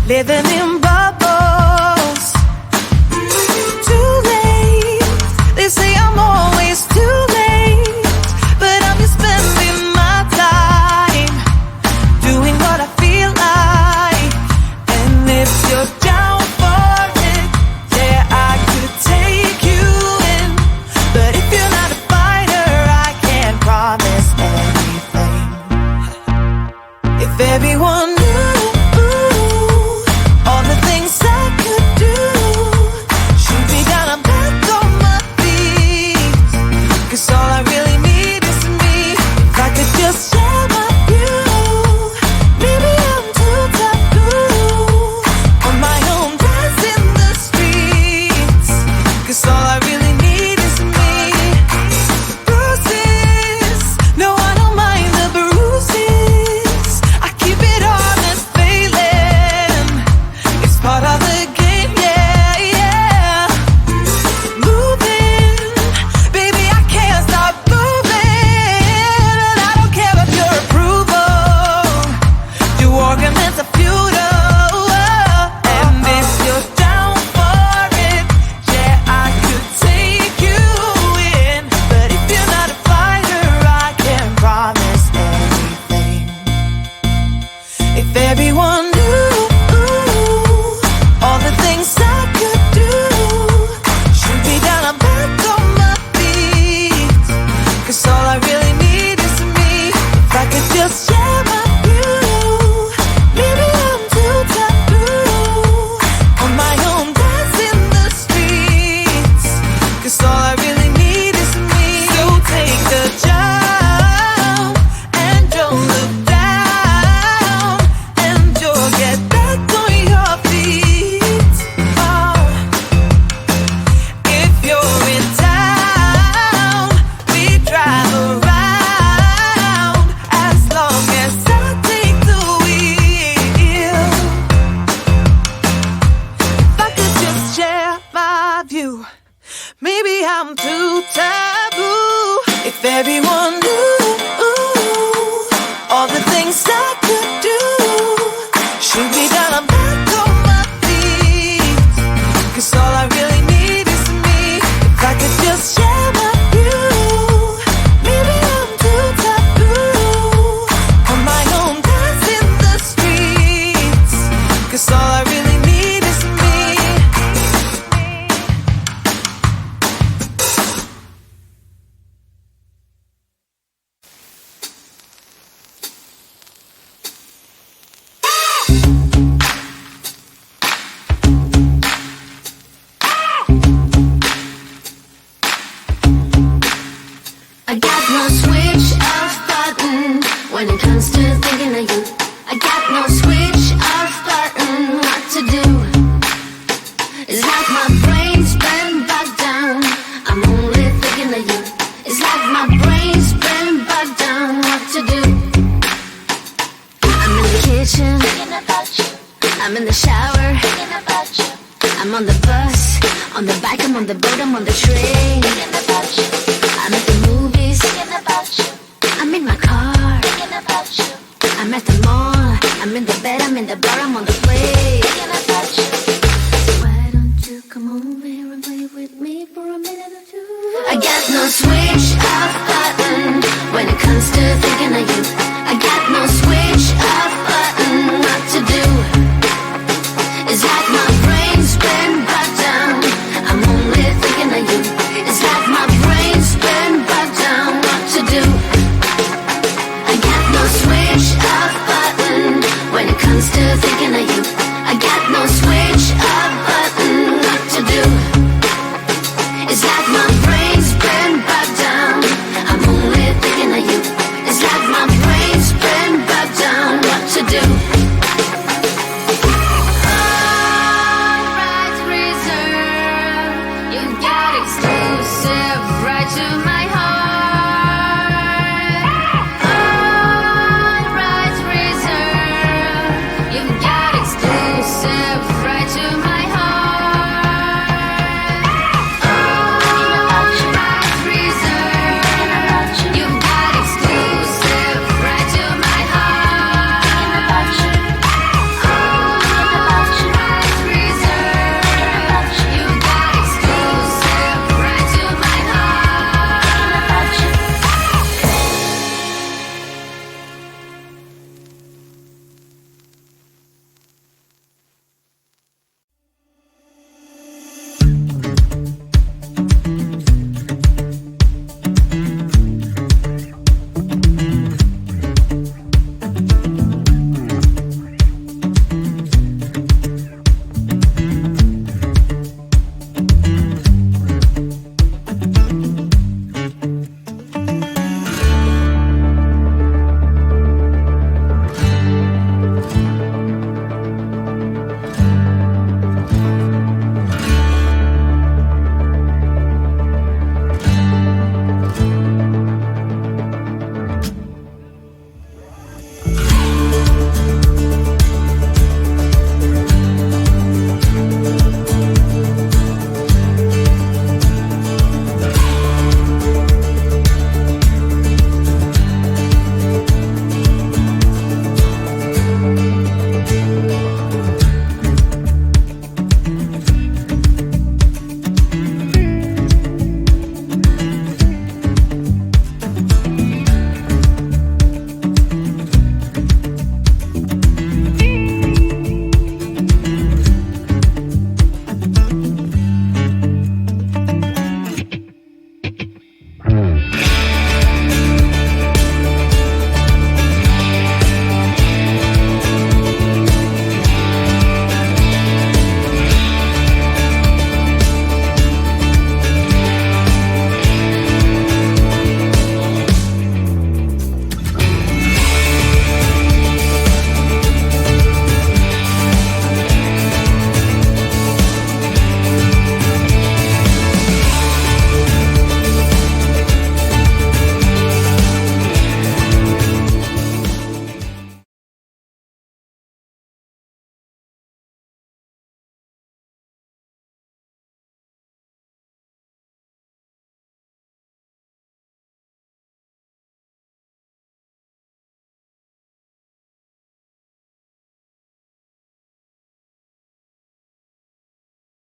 living in bubbles. Too late, they say I'm always too late, but I'm just spending my time doing what I feel like. And if you're down for it, yeah, I could take you in, but if you're not a fighter, I can't promise anything. If everyone knew all the things I could do, shoot me down, I'm back on my feet, 'cause all I really need is me. If I could just share my view, maybe I'm too taboo, on my own, dance in the streets, 'cause all I really need is me. Bruises, no, I don't mind the bruises, I keep it honest failing, it's part of the game, yeah, yeah. Moving, baby, I can't stop moving, and I don't care if your approval, your arguments are futile. And if you're down for it, yeah, I could take you in, but if you're not a fighter, I can't promise anything. If everyone knew all the things I could do, shoot me down, I'm back on my feet, 'cause all I really need is me. If I could just share my view, maybe I'm too taboo, on my own, dance in the streets, 'cause all I really need is me. So take the jump and don't look down, and you'll get back on your feet. Oh. If you're in town, we drive around, as long as I take the wheel. If I could just share my view, maybe I'm too taboo. If everyone knew all the things I could do, shoot me down, I'm back on my feet, 'cause all I really need is me. If I could just share my view, maybe I'm too taboo, on my own, dance in the streets, 'cause all I really need is me. I got no switch off button when it comes to thinking of you. I got no switch off button, what to do. It's like my brain's been bogged down, I'm only thinking of you. It's like my brain's been bogged down, what to do. I'm in the kitchen, thinking about you. I'm in the shower, thinking about you. I'm on the bus, on the bike, I'm on the boat, I'm on the train, thinking about you. I'm at the movies, thinking about you. I'm in my car, thinking about you. I'm at the mall, I'm in the bed, I'm in the bar, I'm on the plane, thinking about you. Why don't you come over here and play with me for a minute or two? I got no switch off button when it comes to thinking of you. I got no switch off button, what to do. It's like my brain's been bogged down, I'm only thinking of you. It's like my brain's been bogged down, what to do. I got no switch off button when it comes to thinking of you. I got no switch off button, what to do. It's like my brain's been bogged down, I'm only thinking of you. It's like my brain's been bogged down, what to do.